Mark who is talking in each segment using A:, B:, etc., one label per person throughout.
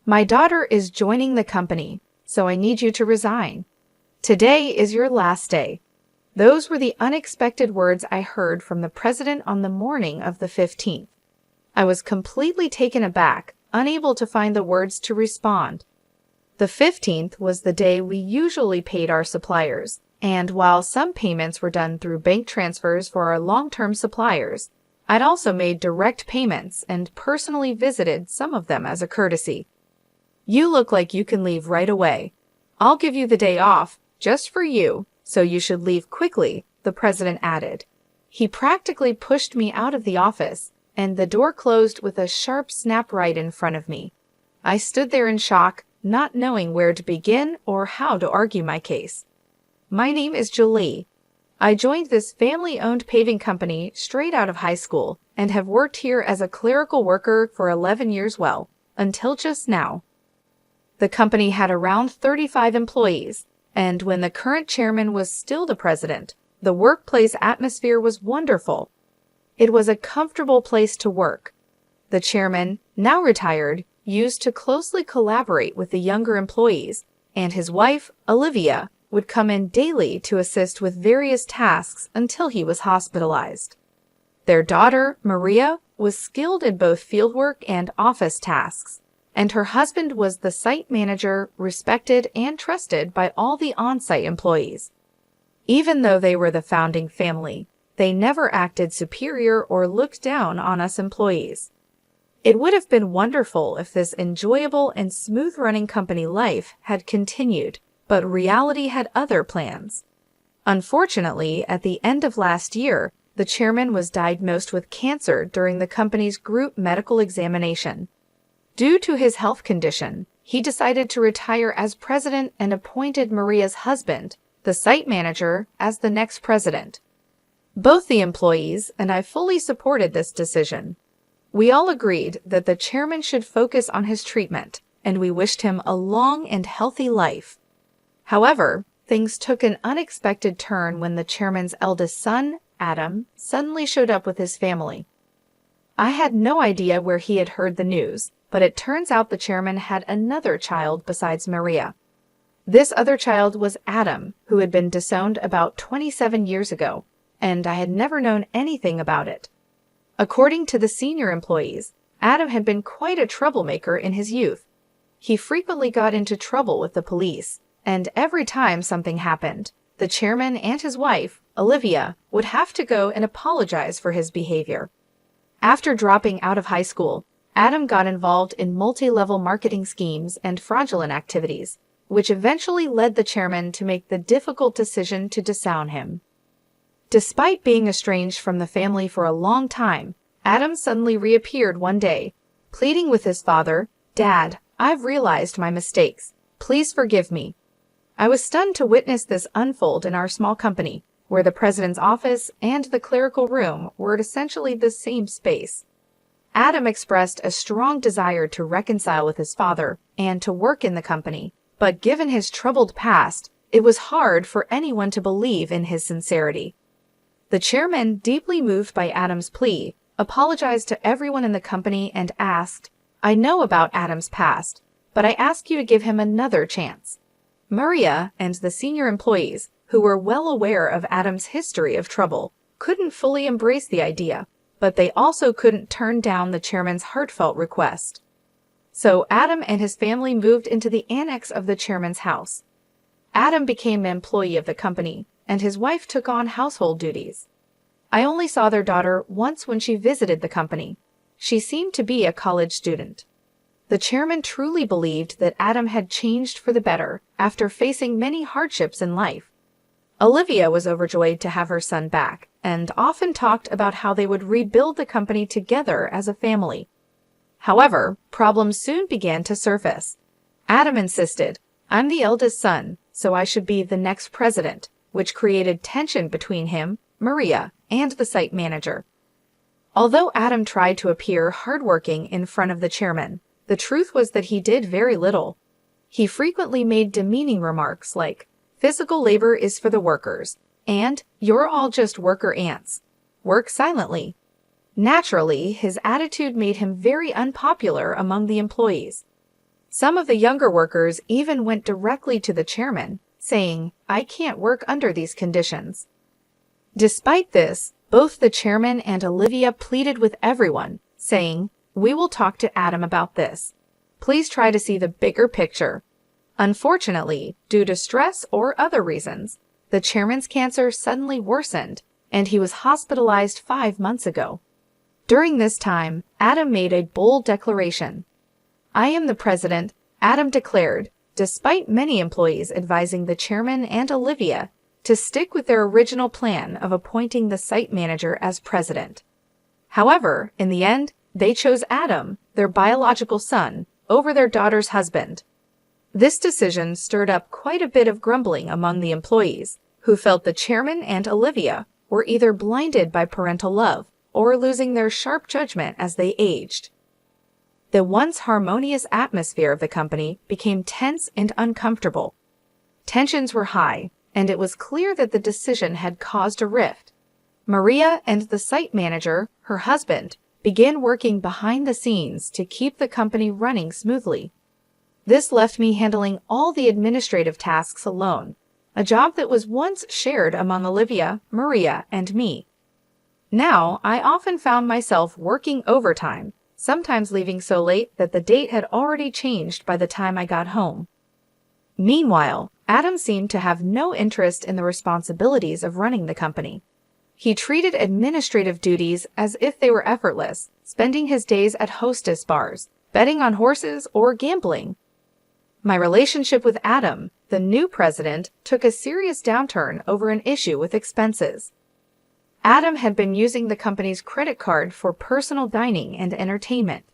A: My daughter is joining the company, so I need you to resign. Today is your last day." Those were the unexpected words I heard from the president on the morning of the 15th. I was completely taken aback, unable to find the words to respond. The 15th was the day we usually paid our suppliers, and while some payments were done through bank transfers for our long-term suppliers, I'd also made direct payments and personally visited some of them as a courtesy. "You look like you can leave right away. I'll give you the day off, just for you, so you should leave quickly," the president added. He practically pushed me out of the office, and the door closed with a sharp snap right in front of me. I stood there in shock, not knowing where to begin or how to argue my case. My name is Julie. I joined this family-owned paving company straight out of high school and have worked here as a clerical worker for 11 years until just now. The company had around 35 employees, and when the current chairman was still the president, the workplace atmosphere was wonderful. It was a comfortable place to work. The chairman, now retired, used to closely collaborate with the younger employees, and his wife, Olivia, would come in daily to assist with various tasks until he was hospitalized. Their daughter, Maria, was skilled in both fieldwork and office tasks, and her husband was the site manager, respected and trusted by all the on-site employees. Even though they were the founding family, they never acted superior or looked down on us employees. It would have been wonderful if this enjoyable and smooth-running company life had continued, but reality had other plans. Unfortunately, at the end of last year, the chairman was diagnosed with cancer during the company's group medical examination. Due to his health condition, he decided to retire as president and appointed Maria's husband, the site manager, as the next president. Both the employees and I fully supported this decision. We all agreed that the chairman should focus on his treatment, and we wished him a long and healthy life. However, things took an unexpected turn when the chairman's eldest son, Adam, suddenly showed up with his family. I had no idea where he had heard the news, but it turns out the chairman had another child besides Maria. This other child was Adam, who had been disowned about 27 years ago, and I had never known anything about it. According to the senior employees, Adam had been quite a troublemaker in his youth. He frequently got into trouble with the police, and every time something happened, the chairman and his wife, Olivia, would have to go and apologize for his behavior. After dropping out of high school, Adam got involved in multi-level marketing schemes and fraudulent activities, which eventually led the chairman to make the difficult decision to disown him. Despite being estranged from the family for a long time, Adam suddenly reappeared one day, pleading with his father, "Dad, I've realized my mistakes. Please forgive me." I was stunned to witness this unfold in our small company, where the president's office and the clerical room were essentially the same space. Adam expressed a strong desire to reconcile with his father and to work in the company, but given his troubled past, it was hard for anyone to believe in his sincerity. The chairman, deeply moved by Adam's plea, apologized to everyone in the company and asked, "I know about Adam's past, but I ask you to give him another chance." Maria and the senior employees, who were well aware of Adam's history of trouble, couldn't fully embrace the idea, but they also couldn't turn down the chairman's heartfelt request. So Adam and his family moved into the annex of the chairman's house. Adam became an employee of the company, and his wife took on household duties. I only saw their daughter once when she visited the company. She seemed to be a college student. The chairman truly believed that Adam had changed for the better after facing many hardships in life. Olivia was overjoyed to have her son back and often talked about how they would rebuild the company together as a family. However, problems soon began to surface. Adam insisted, "I'm the eldest son, so I should be the next president," which created tension between him, Maria, and the site manager. Although Adam tried to appear hardworking in front of the chairman, the truth was that he did very little. He frequently made demeaning remarks like, "Physical labor is for the workers," and "You're all just worker ants. Work silently." Naturally, his attitude made him very unpopular among the employees. Some of the younger workers even went directly to the chairman, saying, "I can't work under these conditions." Despite this, both the chairman and Olivia pleaded with everyone, saying, "We will talk to Adam about this. Please try to see the bigger picture." Unfortunately, due to stress or other reasons, the chairman's cancer suddenly worsened, and he was hospitalized 5 months ago. During this time, Adam made a bold declaration. "I am the president," Adam declared, despite many employees advising the chairman and Olivia to stick with their original plan of appointing the site manager as president. However, in the end, they chose Adam, their biological son, over their daughter's husband. This decision stirred up quite a bit of grumbling among the employees, who felt the chairman and Olivia were either blinded by parental love or losing their sharp judgment as they aged. The once harmonious atmosphere of the company became tense and uncomfortable. Tensions were high, and it was clear that the decision had caused a rift. Maria and the site manager, her husband, began working behind the scenes to keep the company running smoothly. This left me handling all the administrative tasks alone, a job that was once shared among Olivia, Maria, and me. Now, I often found myself working overtime, sometimes leaving so late that the date had already changed by the time I got home. Meanwhile, Adam seemed to have no interest in the responsibilities of running the company. He treated administrative duties as if they were effortless, spending his days at hostess bars, betting on horses, or gambling. My relationship with Adam, the new president, took a serious downturn over an issue with expenses. Adam had been using the company's credit card for personal dining and entertainment.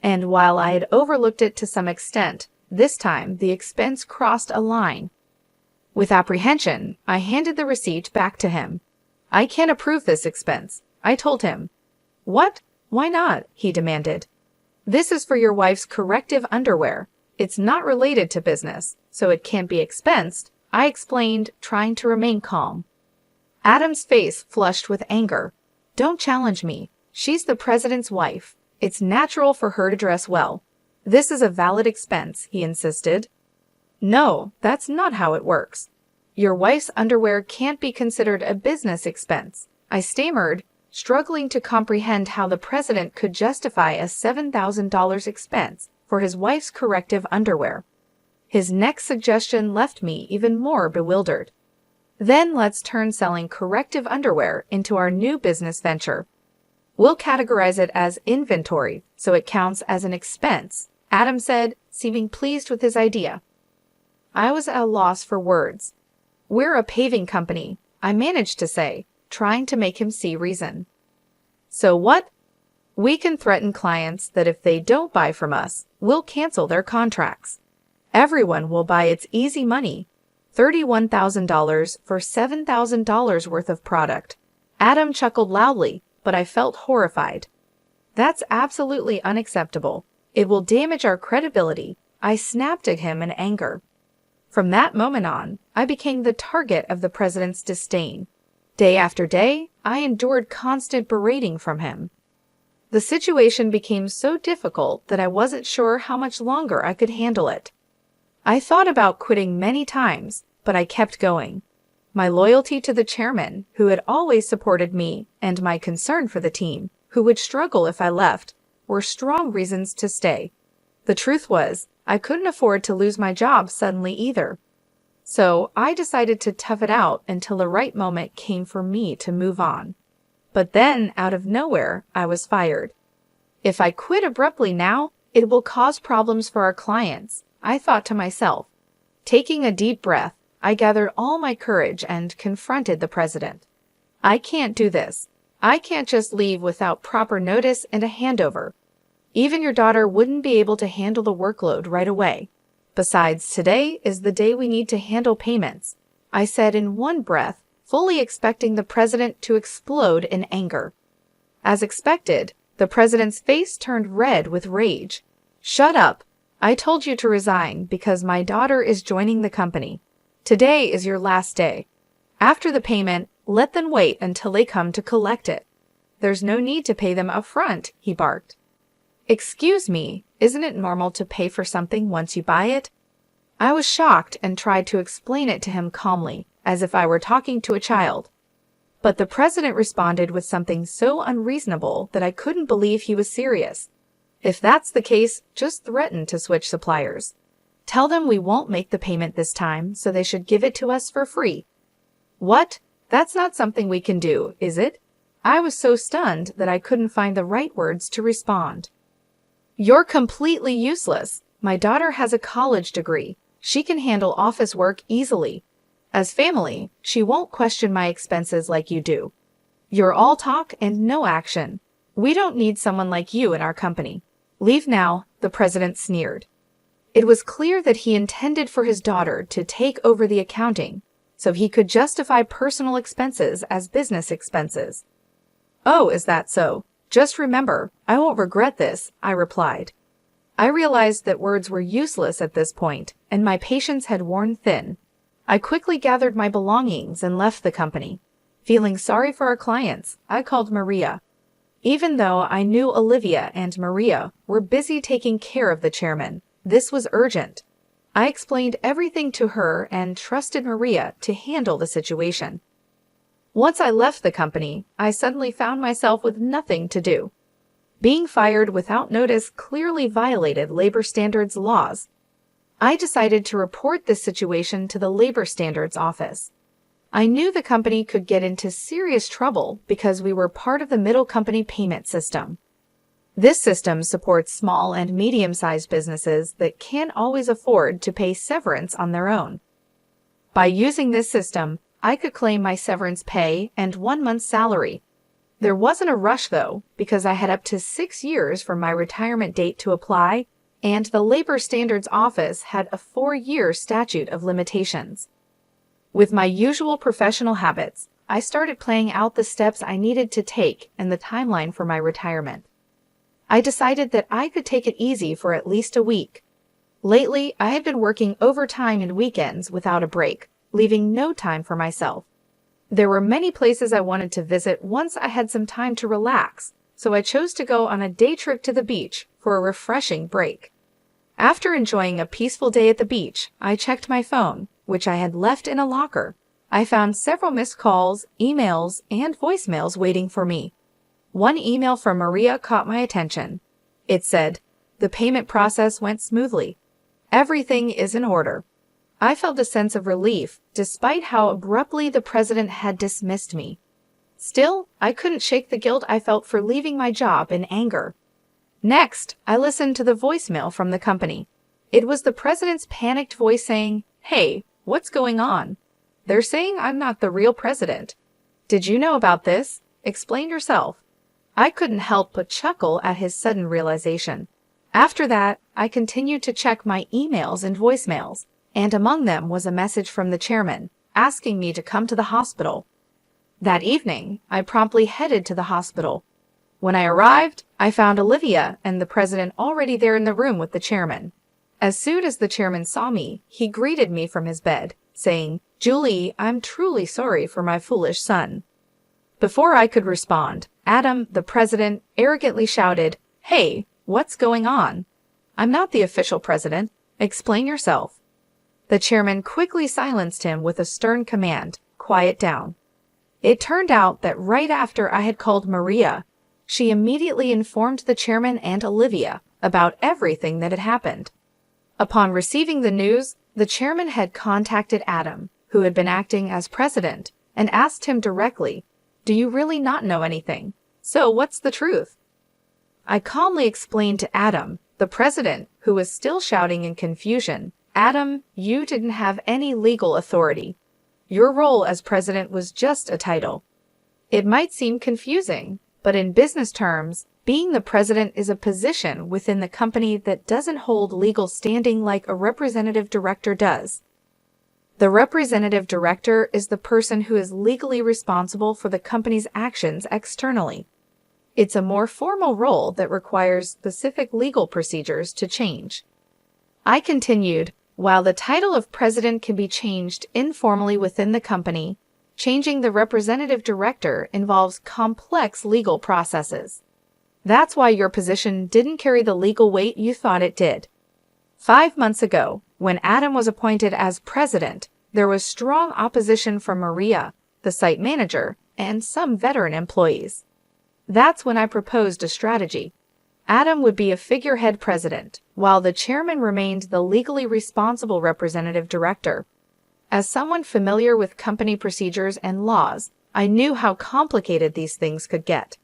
A: And while I had overlooked it to some extent, this time the expense crossed a line. With apprehension, I handed the receipt back to him. "I can't approve this expense," I told him. "What? Why not?" he demanded. "This is for your wife's corrective underwear. It's not related to business, so it can't be expensed," I explained, trying to remain calm. Adam's face flushed with anger. "Don't challenge me. She's the president's wife. It's natural for her to dress well. This is a valid expense," he insisted. "No, that's not how it works. Your wife's underwear can't be considered a business expense," I stammered, struggling to comprehend how the president could justify a $7,000 expense for his wife's corrective underwear. His next suggestion left me even more bewildered. "Then let's turn selling corrective underwear into our new business venture. We'll categorize it as inventory, so it counts as an expense," Adam said, seeming pleased with his idea. I was at a loss for words. "We're a paving company," I managed to say, trying to make him see reason. "So what? We can threaten clients that if they don't buy from us, we'll cancel their contracts. Everyone will buy It's easy money. $31,000 for $7,000 worth of product." Adam chuckled loudly, but I felt horrified. "That's absolutely unacceptable. It will damage our credibility," I snapped at him in anger. From that moment on, I became the target of the president's disdain. Day after day, I endured constant berating from him. The situation became so difficult that I wasn't sure how much longer I could handle it. I thought about quitting many times, but I kept going. My loyalty to the chairman, who had always supported me, and my concern for the team, who would struggle if I left, were strong reasons to stay. The truth was, I couldn't afford to lose my job suddenly either. So I decided to tough it out until the right moment came for me to move on. But then, out of nowhere, I was fired. If I quit abruptly now, it will cause problems for our clients, I thought to myself. Taking a deep breath, I gathered all my courage and confronted the president. "I can't do this. I can't just leave without proper notice and a handover. Even your daughter wouldn't be able to handle the workload right away. Besides, today is the day we need to handle payments," I said in one breath, fully expecting the president to explode in anger. As expected, the president's face turned red with rage. "Shut up. I told you to resign because my daughter is joining the company. Today is your last day. After the payment, let them wait until they come to collect it. There's no need to pay them up front," he barked. "Excuse me, Isn't it normal to pay for something once you buy it? I was shocked and tried to explain it to him calmly, as if I were talking to a child. But the president responded with something so unreasonable that I couldn't believe he was serious. If that's the case, just threaten to switch suppliers. Tell them we won't make the payment this time, so they should give it to us for free. What? That's not something we can do, is it? I was so stunned that I couldn't find the right words to respond. You're completely useless. My daughter has a college degree. She can handle office work easily. As family, she won't question my expenses like you do. You're all talk and no action. We don't need someone like you in our company. Leave now, the president sneered. It was clear that he intended for his daughter to take over the accounting, so he could justify personal expenses as business expenses. Oh, is that so? Just remember, I won't regret this, I replied. I realized that words were useless at this point, and my patience had worn thin. I quickly gathered my belongings and left the company. Feeling sorry for our clients, I called Maria. Even though I knew Olivia and Maria were busy taking care of the chairman, this was urgent. I explained everything to her and trusted Maria to handle the situation. Once I left the company, I suddenly found myself with nothing to do. Being fired without notice clearly violated labor standards laws. I decided to report this situation to the Labor Standards Office. I knew the company could get into serious trouble because we were part of the Middle Company Payment System. This system supports small and medium-sized businesses that can't always afford to pay severance on their own. By using this system, I could claim my severance pay and 1 month's salary. There wasn't a rush, though, because I had up to 6 years from my retirement date to apply, and the Labor Standards Office had a 4-year statute of limitations. With my usual professional habits, I started planning out the steps I needed to take and the timeline for my retirement. I decided that I could take it easy for at least a week. Lately, I had been working overtime and weekends without a break, leaving no time for myself. There were many places I wanted to visit once I had some time to relax, so I chose to go on a day trip to the beach for a refreshing break. After enjoying a peaceful day at the beach, I checked my phone, which I had left in a locker. I found several missed calls, emails, and voicemails waiting for me. One email from Maria caught my attention. It said, "The payment process went smoothly. Everything is in order." I felt a sense of relief, despite how abruptly the president had dismissed me. Still, I couldn't shake the guilt I felt for leaving my job in anger. Next, I listened to the voicemail from the company. It was the president's panicked voice saying, "Hey, what's going on? They're saying I'm not the real president. Did you know about this? Explain yourself." I couldn't help but chuckle at his sudden realization. After that, I continued to check my emails and voicemails, and among them was a message from the chairman, asking me to come to the hospital. That evening, I promptly headed to the hospital. When I arrived, I found Olivia and the president already there in the room with the chairman. As soon as the chairman saw me, he greeted me from his bed, saying, "Julie, I'm truly sorry for my foolish son." Before I could respond, Adam, the president, arrogantly shouted, "Hey, what's going on? I'm not the official president. Explain yourself." The chairman quickly silenced him with a stern command, "Quiet down." It turned out that right after I had called Maria, she immediately informed the chairman and Olivia about everything that had happened. Upon receiving the news, the chairman had contacted Adam, who had been acting as president, and asked him directly, "Do you really not know anything? So what's the truth?" I calmly explained to Adam, the president, who was still shouting in confusion, "Adam, you didn't have any legal authority. Your role as president was just a title." It might seem confusing, but in business terms, being the president is a position within the company that doesn't hold legal standing like a representative director does. The representative director is the person who is legally responsible for the company's actions externally. It's a more formal role that requires specific legal procedures to change. I continued, while the title of president can be changed informally within the company, changing the representative director involves complex legal processes. That's why your position didn't carry the legal weight you thought it did. 5 months ago, when Adam was appointed as president, there was strong opposition from Maria, the site manager, and some veteran employees. That's when I proposed a strategy. Adam would be a figurehead president, while the chairman remained the legally responsible representative director. As someone familiar with company procedures and laws, I knew how complicated these things could get.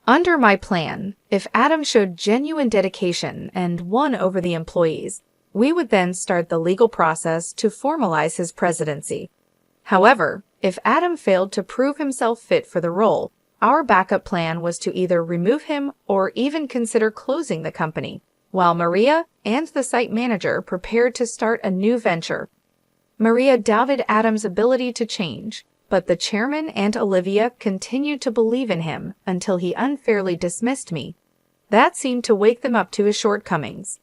A: Under my plan, if Adam showed genuine dedication and won over the employees, we would then start the legal process to formalize his presidency. However, if Adam failed to prove himself fit for the role, our backup plan was to either remove him or even consider closing the company, while Maria and the site manager prepared to start a new venture. Maria doubted Adam's ability to change, but the chairman and Olivia continued to believe in him until he unfairly dismissed me. That seemed to wake them up to his shortcomings.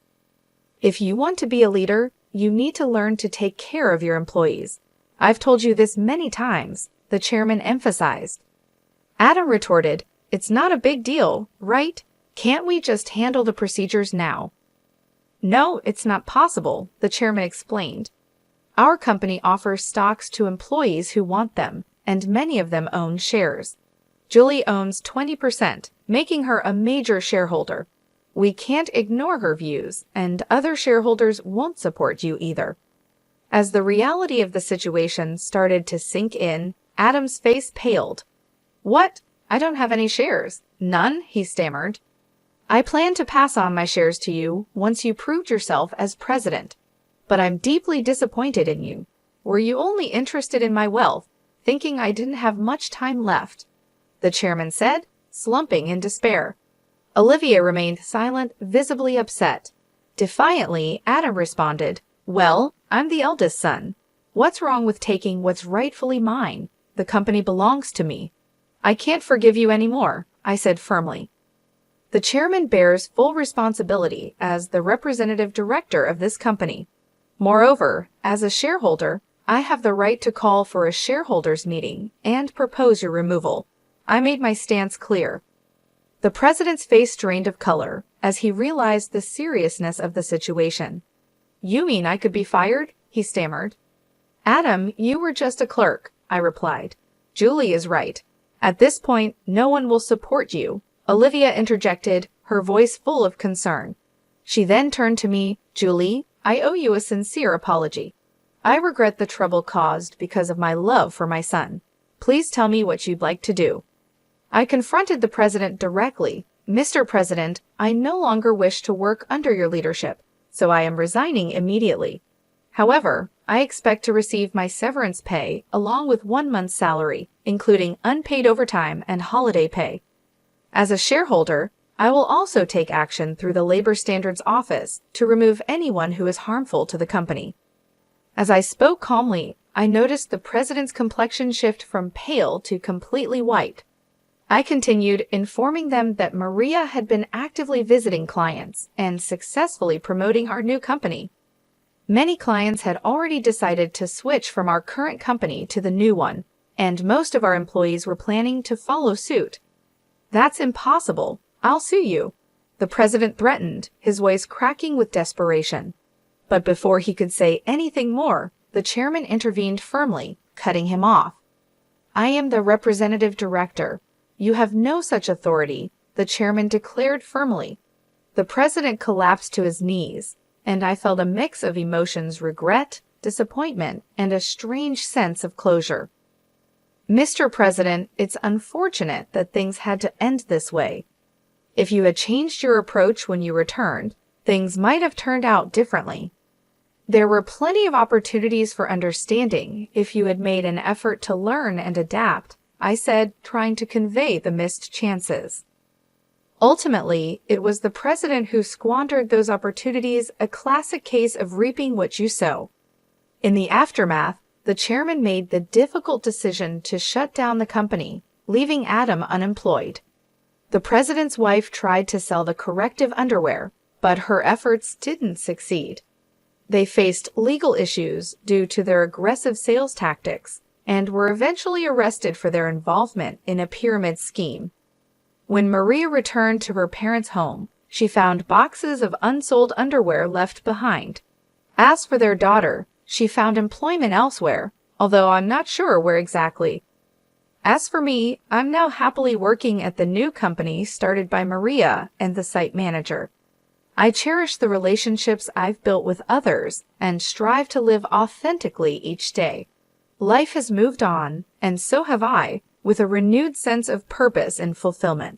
A: If you want to be a leader, you need to learn to take care of your employees. I've told you this many times, the chairman emphasized. Adam retorted, "It's not a big deal, right? Can't we just handle the procedures now?" "No, it's not possible," the chairman explained. "Our company offers stocks to employees who want them, and many of them own shares. Julie owns 20%, making her a major shareholder. We can't ignore her views, and other shareholders won't support you either." As the reality of the situation started to sink in, Adam's face paled. "What? I don't have any shares." "None?" he stammered. "I plan to pass on my shares to you once you proved yourself as president. But I'm deeply disappointed in you. Were you only interested in my wealth, thinking I didn't have much time left?" the chairman said, slumping in despair. Olivia remained silent, visibly upset. Defiantly, Adam responded, "Well, I'm the eldest son. What's wrong with taking what's rightfully mine? The company belongs to me." "I can't forgive you anymore," I said firmly. The chairman bears full responsibility as the representative director of this company. Moreover, as a shareholder, I have the right to call for a shareholders' meeting and propose your removal. I made my stance clear. The president's face drained of color as he realized the seriousness of the situation. "You mean I could be fired?" he stammered. "Adam, you were just a clerk," I replied. "Julie is right. At this point, no one will support you," Olivia interjected, her voice full of concern. She then turned to me, "Julie, I owe you a sincere apology. I regret the trouble caused because of my love for my son. Please tell me what you'd like to do." I confronted the president directly. "Mr. President, I no longer wish to work under your leadership, so I am resigning immediately. However, I expect to receive my severance pay along with 1 month's salary, including unpaid overtime and holiday pay. As a shareholder, I will also take action through the Labor Standards Office to remove anyone who is harmful to the company." As I spoke calmly, I noticed the president's complexion shift from pale to completely white. I continued, informing them that Maria had been actively visiting clients and successfully promoting our new company. Many clients had already decided to switch from our current company to the new one, and most of our employees were planning to follow suit. "That's impossible. I'll sue you," the president threatened, his voice cracking with desperation. But before he could say anything more, the chairman intervened firmly, cutting him off. "I am the representative director. You have no such authority," the chairman declared firmly. The president collapsed to his knees, and I felt a mix of emotions: regret, disappointment, and a strange sense of closure. "Mr. President, it's unfortunate that things had to end this way. If you had changed your approach when you returned, things might have turned out differently. There were plenty of opportunities for understanding if you had made an effort to learn and adapt," I said, trying to convey the missed chances. Ultimately, it was the president who squandered those opportunities, a classic case of reaping what you sow. In the aftermath, the chairman made the difficult decision to shut down the company, leaving Adam unemployed. The president's wife tried to sell the corrective underwear, but her efforts didn't succeed. They faced legal issues due to their aggressive sales tactics and were eventually arrested for their involvement in a pyramid scheme. When Maria returned to her parents' home, she found boxes of unsold underwear left behind. As for their daughter, she found employment elsewhere, although I'm not sure where exactly. As for me, I'm now happily working at the new company started by Maria and the site manager. I cherish the relationships I've built with others and strive to live authentically each day. Life has moved on, and so have I, with a renewed sense of purpose and fulfillment.